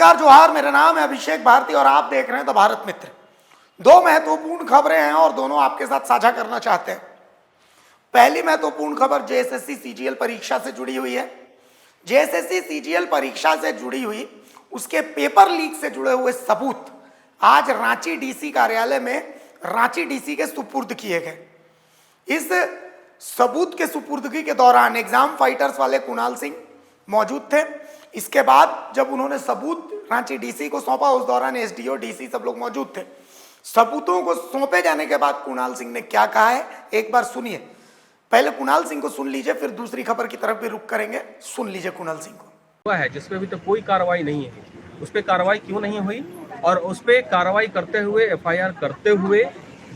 नमस्कार जोहार, मेरा नाम है अभिषेक भारती और आप देख रहे हैं द भारत मित्र। दो महत्वपूर्ण खबरें हैं और दोनों आपके साथ साझा करना चाहते हैं। पहली महत्वपूर्ण खबर जेएसएससी सीजीएल परीक्षा से जुड़ी हुई है। जेएसएससी सीजीएल परीक्षा से जुड़ी हुई उसके पेपर लीक से जुड़े हुए सबूत आज रांची डीसी कार्यालय में रांची डीसी के सुपुर्द किए गए। इस सबूत के सुपुर्दगी के दौरान एग्जाम फाइटर्स वाले कुणाल सिंह मौजूद थे। इसके बाद जब उन्होंने सबूत रांची डीसी को सौंपा, उस दौरान एसडीओ डीसी सब लोग मौजूद थे। सबूतों को सौंपे जाने के बाद कुणाल सिंह ने क्या कहा है एक बार सुनिए। पहले कुणाल सिंह को सुन लीजिए, फिर दूसरी खबर की तरफ भी रुख करेंगे। सुन लीजिए कुणाल सिंह को। हुआ है जिसपे अभी तो कोई कार्रवाई नहीं है, उस पर कार्रवाई क्यों नहीं हुई और उस पर कार्रवाई करते हुए एफआईआर करते हुए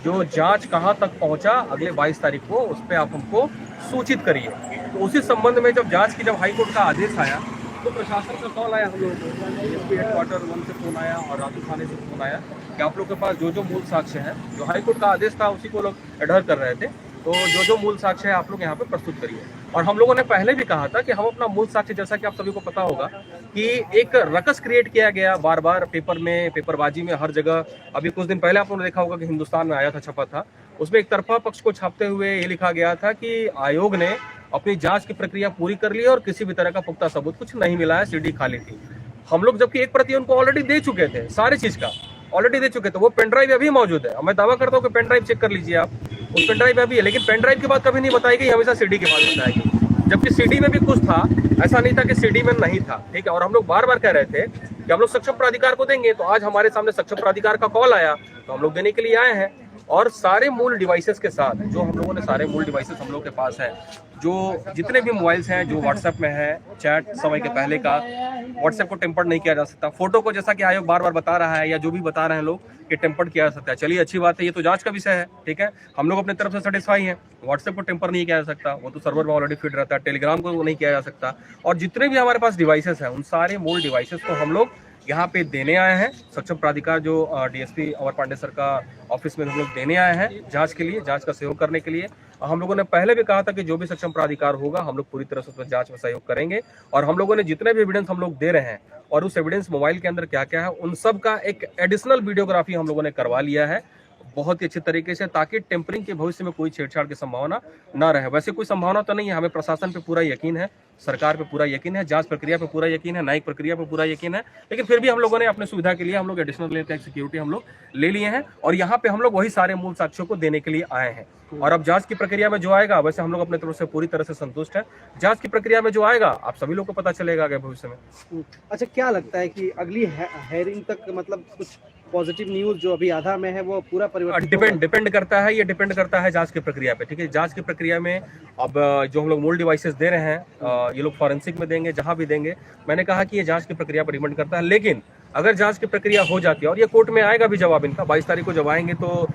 जो जांच कहां तक पहुंचा अगले 22 तारीख को, उस पर आप हमको सूचित करिए। तो उसी संबंध में जब जांच की जब हाईकोर्ट का आदेश आया तो प्रशासन का कॉल आया, हम लोगों को एसपी हेडक्वार्टर 1 से फोन आया और राजू थाने से फोन आया कि आप लोग के पास जो मूल साक्ष्य है, जो हाईकोर्ट का आदेश था उसी को लोग एडहर कर रहे थे, तो जो मूल साक्ष्य है आप लोग यहाँ पे प्रस्तुत करिए। और हम लोगों ने पहले भी कहा था कि हम अपना मूल साक्ष्य, जैसा कि आप सभी को पता होगा कि एक रकस क्रिएट किया गया बार बार पेपर में, पेपरबाजी में, हर जगह। अभी कुछ दिन पहले आप लोगों ने देखा होगा कि हिंदुस्तान में आया था, छपा था, उसमें एक तरफा पक्ष को छापते हुए ये लिखा गया था कि आयोग ने अपनी जांच की प्रक्रिया पूरी कर ली और किसी भी तरह का पुख्ता सबूत कुछ नहीं मिला है, सीडी खाली थी। हम लोग जबकि एक प्रति उनको ऑलरेडी दे चुके थे, सारी चीज का ऑलरेडी दे चुके थे। वो पेन ड्राइव अभी मौजूद है, मैं दावा करता हूँ कि पेन ड्राइव चेक कर लीजिए आप, उस पेन ड्राइव में अभी है। लेकिन पेन ड्राइव की बात कभी नहीं बताई गई, हमेशा सीडी की बात बताई गई, जबकि सीडी में भी कुछ था, ऐसा नहीं था कि सीडी में नहीं था। ठीक है, और हम लोग बार बार कह रहे थे कि हम लोग सक्षम प्राधिकार को देंगे, तो आज हमारे सामने सक्षम प्राधिकार का कॉल आया तो हम लोग देने के लिए आए हैं। और सारे मूल डिवाइसेस के साथ जो हम लोगों ने, सारे मूल डिवाइसेस हम लोग के पास है, जो जितने भी मोबाइल्स हैं, जो व्हाट्सएप में है, चैट समय के पहले का, व्हाट्सएप को टेम्पर्ड नहीं किया जा सकता, फोटो को जैसा कि आयोग बार बार बता रहा है या जो भी बता रहे हैं लोग कि टेम्पर्ड किया जा सकता है। चलिए अच्छी बात है, ये तो जांच का विषय है, ठीक है, हम लोग अपने तरफ से सेटिस्फाई हैं। व्हाट्सएप को टेम्पर नहीं किया जा सकता, वो तो सर्वर में ऑलरेडी फिट रहता है। टेलीग्राम को नहीं किया जा सकता। और जितने भी हमारे पास डिवाइसेस हैं, उन सारे मूल डिवाइसेस को हम लोग यहाँ पे देने आए हैं। सक्षम प्राधिकार जो डीएसपी अमर पांडे सर का ऑफिस में हम लोग देने आए हैं जांच के लिए, जांच का सहयोग करने के लिए। हम लोगों ने पहले भी कहा था कि जो भी सक्षम प्राधिकार होगा हम लोग पूरी तरह से उसमें जांच में सहयोग करेंगे। और हम लोगों ने जितने भी एविडेंस हम लोग दे रहे हैं और उस एविडेंस मोबाइल के अंदर क्या क्या है, उन सब का एक एडिशनल वीडियोग्राफी हम लोगों ने करवा लिया है बहुत ही अच्छी तरीके से, ताकि टेम्परिंग के भविष्य में कोई छेड़छाड़ की संभावना ना रहे। वैसे कोई संभावना तो नहीं है, हमें प्रशासन पे पूरा यकीन है, सरकार पे पूरा यकीन है, जांच प्रक्रिया पे पूरा यकीन है, न्यायिक प्रक्रिया पे पूरा यकीन है। लेकिन फिर भी हम लोगों ने अपने सुविधा के लिए हम लोग एडिशनल सिक्योरिटी हम लोग ले लिए हैं और यहाँ पे हम लोग वही सारे मूल साक्ष्यों को देने के लिए आए हैं। और अब जांच की प्रक्रिया में जो आएगा, वैसे हम लोग अपने तरफ से पूरी तरह से संतुष्ट है। जांच की प्रक्रिया में जो आएगा आप सभी लोग को पता चलेगा आगे भविष्य में। अच्छा, क्या लगता है कि अगली हेयरिंग तक मतलब कुछ पॉजिटिव न्यूज जो अभी आधा में है वो पूरा परिवर्तन डिपेंड करता है, ये डिपेंड करता है जांच की प्रक्रिया पे। ठीक है, जांच की प्रक्रिया में अब जो हम लोग मूल डिवाइसेस दे रहे हैं, ये लोग फॉरेंसिक में देंगे, जहां भी देंगे, मैंने कहा कि ये जांच की प्रक्रिया पर डिपेंड करता है। लेकिन अगर जांच की प्रक्रिया हो जाती है और ये कोर्ट में आएगा भी जवाब इनका, 22 तारीख को जब आएंगे तो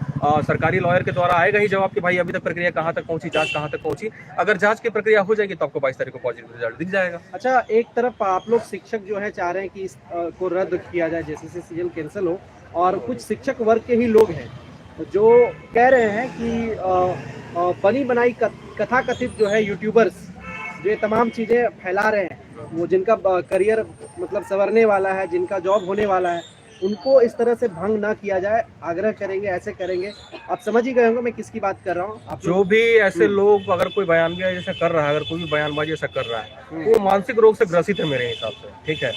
सरकारी लॉयर के द्वारा आएगा ही जवाब कि भाई अभी तक प्रक्रिया कहां तक पहुंची, जांच कहां तक पहुंची। अगर जांच की प्रक्रिया हो जाएगी तो आपको 22 तारीख को पॉजिटिव रिजल्ट दिख जाएगा। अच्छा, एक तरफ आप लोग शिक्षक जो है चाह रहे हैं कि इस को रद्द किया जाए, जेएसएससी सीजीएल कैंसिल हो, और कुछ शिक्षक वर्ग के ही लोग हैं जो कह रहे हैं कि बनी बनाई कथा कथित जो है यूट्यूबर्स जो ये तमाम चीज़ें फैला रहे हैं, वो जिनका करियर मतलब संवरने वाला है, जिनका जॉब होने वाला है, उनको इस तरह से भंग ना किया जाए, आग्रह करेंगे, ऐसे करेंगे। आप समझ ही गए होंगे मैं किसकी बात कर रहा हूँ। जो भी ऐसे लोग अगर कोई बयानबाजी ऐसा कर रहा है, अगर कोई भी बयानबाजी ऐसा कर रहा है, वो मानसिक रोग से ग्रसित है मेरे हिसाब से। ठीक है,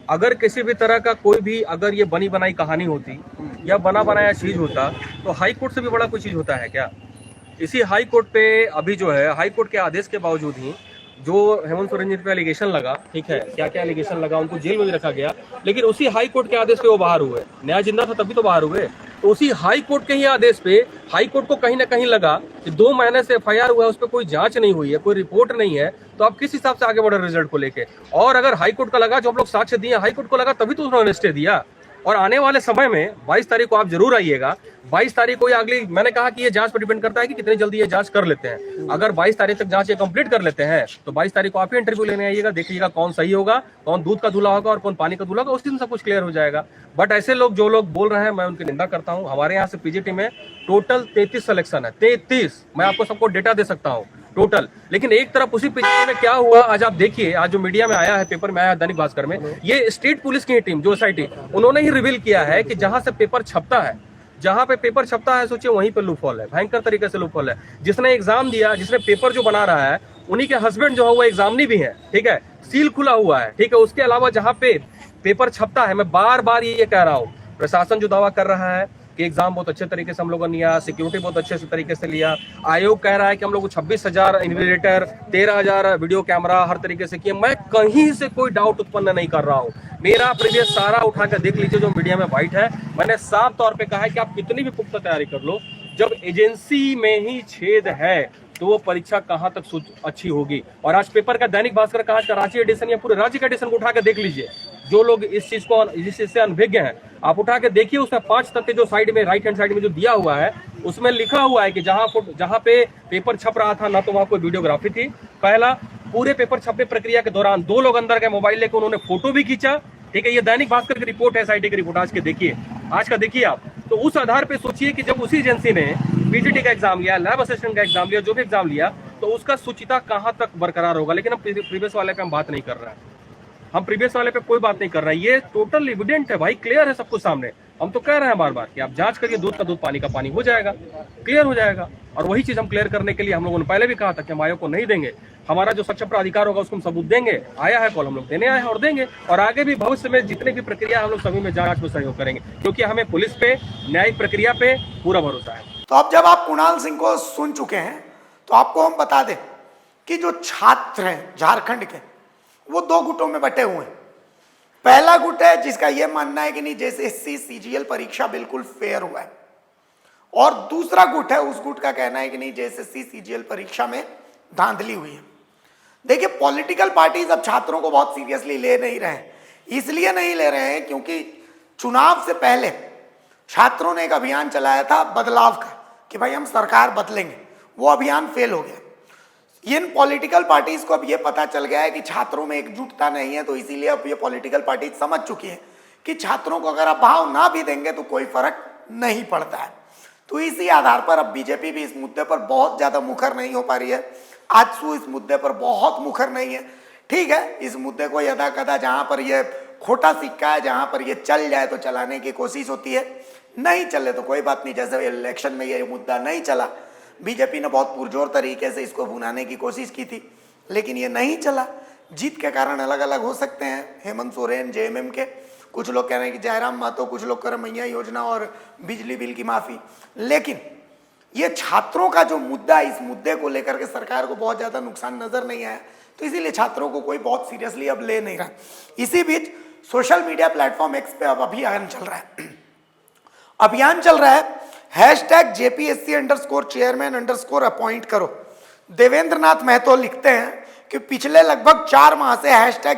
अगर किसी भी तरह का कोई भी, अगर ये बनी बनाई कहानी होती या बना बनाया चीज होता तो हाई कोर्ट से भी बड़ा कोई चीज होता है क्या? इसी हाई कोर्ट पे अभी जो है, हाई कोर्ट के आदेश के बावजूद ही जो हेमंत सोरेन जी पे एलिगेशन लगा, ठीक है, क्या क्या एलिगेशन लगा, उनको जेल में भी रखा गया, लेकिन उसी हाई कोर्ट के आदेश पे वो बाहर हुए। न्याय जिंदा था तभी तो बाहर हुए। तो उसी हाई कोर्ट के ही आदेश पे हाई कोर्ट को कहीं ना कहीं लगा कि 2 महीने से एफआईआर हुआ है, उस पर कोई जांच नहीं हुई है, कोई रिपोर्ट नहीं है, तो आप किस हिसाब से आगे बढ़े रिजल्ट को लेके। और अगर हाई कोर्ट का लगा, जो हम लोग साक्ष्य दिए, हाई कोर्ट को लगा तभी तो उन्होंने स्टे दिया। और आने वाले समय में 22 तारीख को आप जरूर आइएगा। 22 तारीख को या अगली, मैंने कहा कि ये जांच पर डिपेंड करता है कि कितनी जल्दी ये जांच कर लेते हैं। अगर 22 तारीख तक जांच ये कंप्लीट कर लेते हैं तो 22 तारीख को आप ही इंटरव्यू लेने आइएगा, देखिएगा कौन सही होगा, कौन दूध का दूल्हा होगा और कौन पानी का दूल्हा होगा, उस दिन सब कुछ क्लियर हो जाएगा। बट ऐसे लोग जो लोग बोल रहे हैं, मैं उनकी निंदा करता हूँ। हमारे यहाँ से पीजीटी में टोटल 33 सिलेक्शन है, 33। मैं आपको सबको डेटा दे सकता हूँ। टोटल। लेकिन एक तरफ उसी पिछले में क्या हुआ, आज आप देखिए, आज जो मीडिया में आया है, पेपर में आया है, दैनिक भास्कर में, ये स्टेट पुलिस की टीम जो एसआईटी, उन्होंने ही रिवील किया है कि जहां से पेपर छपता है, जहां पे पेपर छपता है, सोचिए वहीं पे लूपहोल है, भयंकर तरीके से लूपहोल है। जिसने एग्जाम दिया, जिसने पेपर जो बना रहा है, उन्हीं के हस्बैंड जो है वो एग्जामिनी भी है, ठीक है, सील खुला हुआ है, ठीक है। उसके अलावा जहां पे पेपर छपता है, मैं बार बार ये कह रहा हूं, प्रशासन जो दावा कर रहा है कि एग्जाम बहुत अच्छे तरीके से हम लोगों ने लिया, सिक्योरिटी बहुत अच्छे से तरीके से लिया, आयोग कह रहा है कि हम लोग को 26,000 इन्विजिलेटर, 13,000 वीडियो कैमरा हर तरीके से किए, मैं कहीं से कोई डाउट उत्पन्न नहीं कर रहा हूं। मेरा प्रीवियस सारा उठा कर देख लीजिए जो मीडिया में वाइट है, मैंने साफ तौर पे कहा है कि आप कितनी भी पुख्ता तैयारी कर लो, जब एजेंसी में ही छेद है तो वो परीक्षा कहां तक अच्छी होगी। और आज पेपर का दैनिक भास्कर का आज का रांची एडिशन या पूरे राज्य का एडिशन को उठा के देख लीजिए, जो लोग इस चीज से अनभिज्ञ हैं, आप उठा के देखिए, उसमें 5 तथ्य जो साइड में, राइट हैंड साइड में जो दिया हुआ है, उसमें लिखा हुआ है कि जहां पे पेपर छप रहा था ना तो वहां कोई वीडियोग्राफी थी। पहला, पूरे पेपर छपने प्रक्रिया के दौरान 2 लोग अंदर गए, मोबाइल लेकर उन्होंने फोटो भी खींचा, ठीक है। ये दैनिक भास्कर की रिपोर्ट है, एसआईटी की रिपोर्ट, आज के देखिए, आज का देखिए आप। तो उस आधार पे सोचिए कि जब उसी एजेंसी ने पीजीटी का एग्जाम लिया, लैब असिस्टेंट का एग्जाम लिया, जो भी एग्जाम लिया, तो उसका सुचिता कहां तक बरकरार होगा। लेकिन हम प्रीवियस वाले पे हम बात नहीं कर रहे हैं, हम प्रीवियस वाले पे कोई बात नहीं कर रहे हैं। ये टोटल एविडेंट है भाई, क्लियर है सबको सामने। हम तो कह रहे हैं बार बार कि आप जांच करिए, दूध का दूध पानी का पानी हो जाएगा, क्लियर हो जाएगा। और वही चीज हम क्लियर करने के लिए हम लोगों ने पहले भी कहा था कि हम आयोग को नहीं देंगे, हमारा जो सक्षम प्राधिकार होगा उसको हम सबूत देंगे। आया है कॉल, हम लोग देने आए हैं और देंगे, और आगे भी भविष्य में जितने भी प्रक्रिया हम लोग सभी में जांच में सहयोग करेंगे, क्योंकि हमें पुलिस पे, न्यायिक प्रक्रिया पे पूरा भरोसा है। तो अब जब आप कुणाल सिंह को सुन चुके हैं तो आपको हम बता दें कि जो छात्र हैं झारखंड के, वो 2 गुटों में बटे हुए हैं। पहला गुट है जिसका यह मानना है कि नहीं जेएसएससी सीजीएल परीक्षा बिल्कुल फेयर हुआ है, और दूसरा गुट है, उस गुट का कहना है कि नहीं जेएसएससी सीजीएल परीक्षा में धांधली हुई है। देखिए, पॉलिटिकल पार्टीज अब छात्रों को बहुत सीरियसली ले नहीं रहे हैं। इसलिए नहीं ले रहे हैं क्योंकि चुनाव से पहले छात्रों ने एक अभियान चलाया था बदलाव का, कि भाई हम सरकार बदलेंगे। वो अभियान फेल हो गया। इन पॉलिटिकल पार्टीज को अब ये पता चल गया है कि छात्रों में एकजुटता नहीं है, तो इसीलिए अब ये पॉलिटिकल पार्टीज समझ चुकी है कि छात्रों को अगर आप भाव ना भी देंगे तो कोई फर्क नहीं पड़ता है। तो इसी आधार पर अब बीजेपी भी इस मुद्दे पर बहुत ज्यादा मुखर नहीं हो पा रही है। आजसू इस मुद्दे पर बहुत मुखर नहीं है। ठीक है, इस मुद्दे को यदा कदा जहां पर ये खोटा सिक्का है, जहां पर ये चल जाए तो चलाने की कोशिश होती है, नहीं चले तो कोई बात नहीं। जैसे इलेक्शन में ये मुद्दा नहीं चला, बीजेपी ने बहुत पुरजोर तरीके से इसको भुनाने की कोशिश की थी, लेकिन ये नहीं चला। जीत के कारण अलग अलग हो सकते हैं। हेमंत सोरेन जेएमएम के, कुछ लोग कह रहे हैं कि जयराम महतो, कुछ लोग कह रहे हैं मैया योजना और बिजली बिल की माफी। लेकिन ये छात्रों का जो मुद्दा, इस मुद्दे को लेकर के सरकार को बहुत ज्यादा नुकसान नजर नहीं आया, तो इसीलिए छात्रों को कोई बहुत सीरियसली अब ले नहीं रहा। इसी बीच सोशल मीडिया प्लेटफॉर्म एक्स पे अब अभियान चल रहा है। अभियान चल रहा है #JPSC_chairman_ अपॉइंट करो। देवेंद्र नाथ महतो लिखते हैं कि पिछले लगभग 4 माह से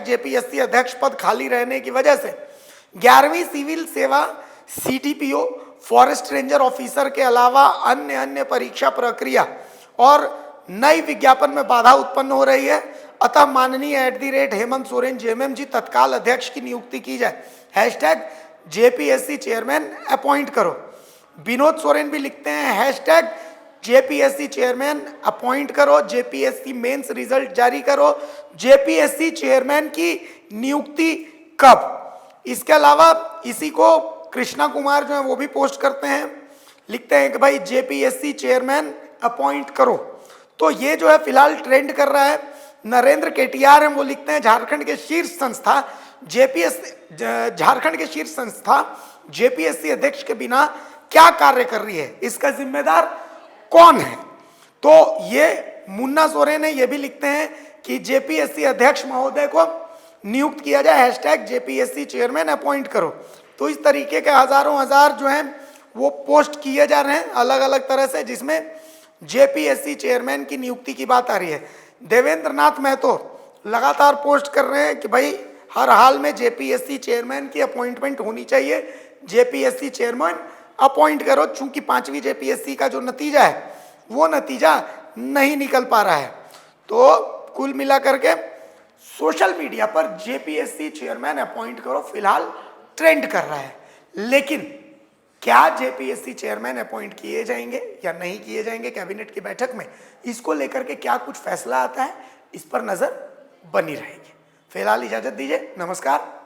#JPSC अध्यक्ष पद खाली रहने की वजह से 11वीं सिविल सेवा CTPO, फॉरेस्ट रेंजर ऑफिसर के अलावा अन्य परीक्षा प्रक्रिया और नई विज्ञापन में बाधा उत्पन्न हो रही है। अतः माननीय @हेमंत सोरेन जेएमएम जी तत्काल अध्यक्ष की नियुक्ति की जाए। #JPSC चेयरमैन अपॉइंट करो। विनोद सोरेन भी लिखते हैं #JPSC चेयरमैन अपॉइंट करो, JPSC मेंस रिजल्ट जारी करो, JPSC चेयरमैन की नियुक्ति कब। इसके अलावा इसी को कृष्णा कुमार जो है वो भी पोस्ट करते हैं, लिखते हैं कि भाई JPSC चेयरमैन अपॉइंट करो। तो ये जो है फिलहाल ट्रेंड कर रहा है। नरेंद्र केटीआर हैं, वो लिखते हैं झारखंड के शीर्ष संस्था JPSC अध्यक्ष के बिना क्या कार्य कर रही है, इसका जिम्मेदार कौन है। तो ये मुन्ना सोरेन है, ये भी लिखते हैं कि JPSC अध्यक्ष महोदय को नियुक्त किया जाए, #JPSC चेयरमैन अपॉइंट करो। तो इस तरीके के हजारों हजार जो हैं वो पोस्ट किए जा रहे हैं अलग अलग तरह से, जिसमें JPSC चेयरमैन की नियुक्ति की बात आ रही है। देवेंद्र नाथ महतो लगातार पोस्ट कर रहे हैं कि भाई हर हाल में JPSC चेयरमैन की अपॉइंटमेंट होनी चाहिए, JPSC चेयरमैन अपॉइंट करो। चूंकि 5वीं JPSC का जो नतीजा है वो नतीजा नहीं निकल पा रहा है। तो कुल मिलाकर के सोशल मीडिया पर JPSC चेयरमैन अपॉइंट करो फिलहाल ट्रेंड कर रहा है। लेकिन क्या जेपीएससी चेयरमैन अपॉइंट किए जाएंगे या नहीं किए जाएंगे कैबिनेट की बैठक में, इसको लेकर के क्या कुछ फैसला आता है, इस पर नजर बनी रहेगी। फिलहाल इजाजत दीजिए, नमस्कार।